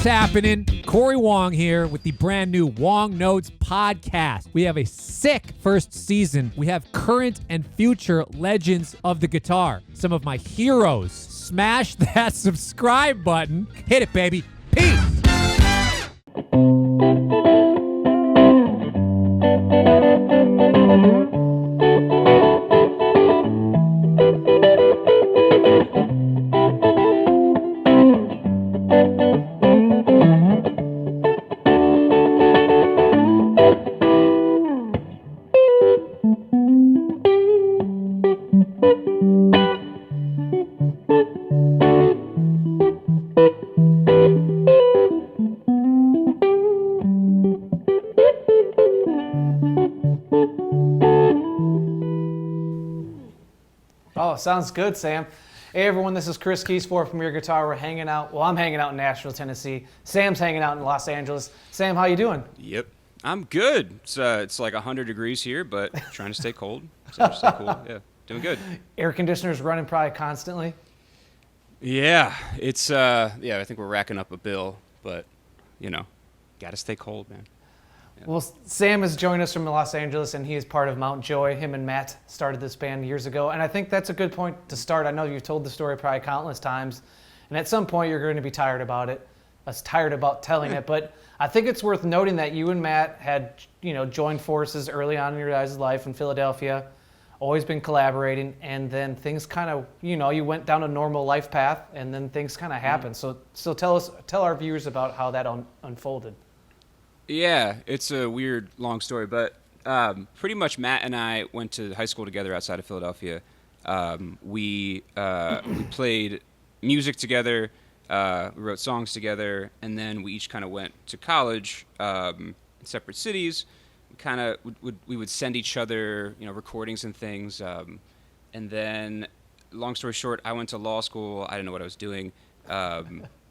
happening? Corey Wong here with the brand new Wong Notes podcast. We have a sick first season. We have current and future legends of the guitar. Some of my heroes. Smash that subscribe button. Hit it, baby. Peace. Sounds good, Sam. Hey everyone, this is Chris Keys for Premier Guitar. We're hanging out. Well, I'm hanging out in Nashville, Tennessee. Sam's hanging out in Los Angeles. Sam, how you doing? Yep, I'm good. It's like 100 degrees here, but trying to stay cold. So stay cool. Yeah, doing good. Air conditioner's running probably constantly. Yeah, it's I think we're racking up a bill, but gotta stay cold, man. Yeah. Well, Sam has joined us from Los Angeles, and he is part of Mount Joy. Him and Matt started this band years ago, and I think that's a good point to start. I know you've told the story probably countless times, and at some point you're going to be tired about it. I was tired about telling it, but I think it's worth noting that you and Matt had, joined forces early on in your guys' life in Philadelphia, always been collaborating, and then things kind of, you went down a normal life path, and then things kind of happened. So tell our viewers about how that unfolded. Yeah, it's a weird, long story, but pretty much Matt and I went to high school together outside of Philadelphia. We played music together, we wrote songs together, and then we each kind of went to college in separate cities. We would send each other, recordings and things. And then, long story short, I went to law school. I didn't know what I was doing.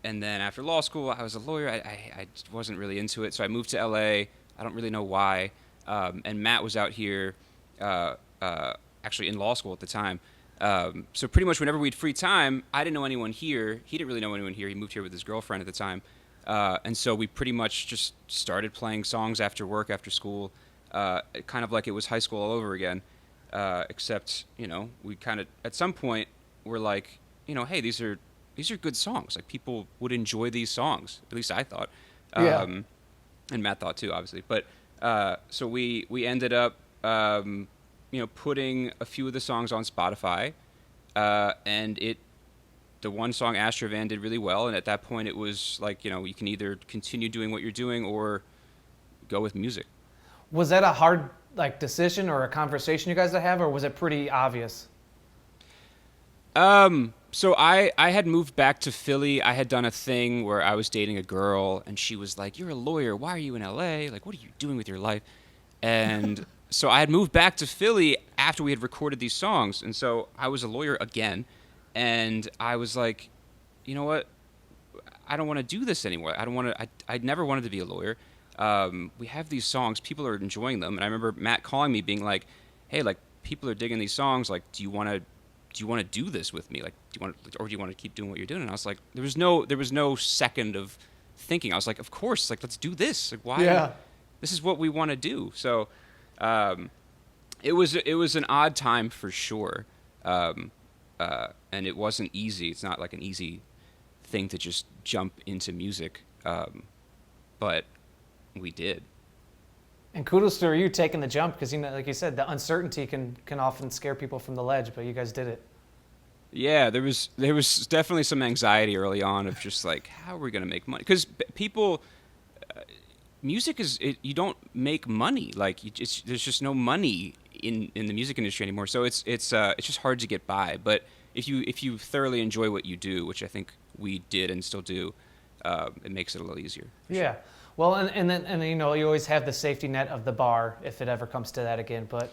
And then after law school, I was a lawyer. I wasn't really into it, so I moved to LA. I don't really know why. And Matt was out here, actually in law school at the time. So pretty much whenever we had free time, I didn't know anyone here. He didn't really know anyone here. He moved here with his girlfriend at the time. And so we pretty much just started playing songs after work, after school, kind of like it was high school all over again. Except, we kind of, at some point, were like, hey, these are good songs. Like, people would enjoy these songs. At least I thought. Yeah. And Matt thought too, obviously. But so we ended up, putting a few of the songs on Spotify, and the one song Astrovan did really well. And at that point, it was like, you can either continue doing what you're doing or go with music. Was that a hard decision or a conversation you guys had to have, or was it pretty obvious? So I had moved back to Philly. I had done a thing where I was dating a girl, and she was like, "You're a lawyer. Why are you in LA? Like, what are you doing with your life?" And so I had moved back to Philly after we had recorded these songs, and so I was a lawyer again, and I was like, you know what? I don't want to do this anymore. I never wanted to be a lawyer. We have these songs. People are enjoying them, and I remember Matt calling me, being like, "Hey, like, people are digging these songs. Like, do you want to do this with me? Like, do you want to keep doing what you're doing?" And I was like, there was no second of thinking. I was like, of course, like, let's do this. Like, why? Yeah. This is what we want to do. So, it was an odd time for sure. And it wasn't easy. It's not like an easy thing to just jump into music. But we did. And kudos to you taking the jump, because like you said, the uncertainty can often scare people from the ledge, but you guys did it. Yeah, there was definitely some anxiety early on of just like, how are we going to make money? Because people, music you don't make money. Like, there's just no money in the music industry anymore. So it's just hard to get by. But if you thoroughly enjoy what you do, which I think we did and still do, it makes it a little easier. Yeah. Sure. Well, and then you always have the safety net of the bar if it ever comes to that again. But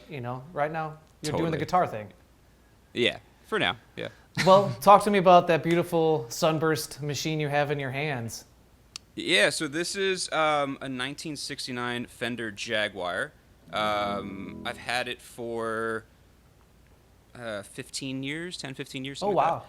right now you're doing the guitar thing. Yeah, for now. Yeah. Well, talk to me about that beautiful sunburst machine you have in your hands. Yeah. So this is a 1969 Fender Jaguar. I've had it for 15 years, 10, 15 years. Oh, wow.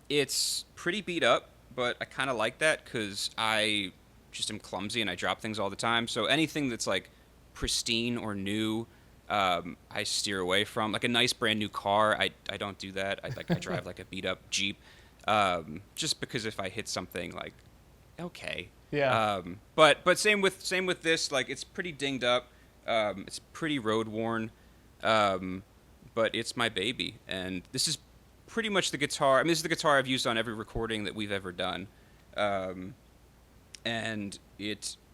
It's pretty beat up, but I kind of like that because I just am clumsy and I drop things all the time. So anything that's like pristine or new, I steer away from. Like a nice brand new car, I don't do that. I drive like a beat up Jeep, just because if I hit something, like, okay. Yeah. But same with this. Like, it's pretty dinged up. It's pretty road worn. But it's my baby, and this is pretty much the guitar. I mean, this is the guitar I've used on every recording that we've ever done. And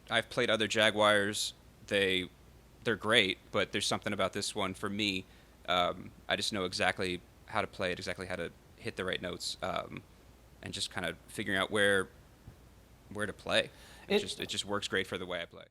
I've played other Jaguars. They're great, but there's something about this one for me. I just know exactly how to play it, exactly how to hit the right notes, and just kind of figuring out where to play. It just works great for the way I play.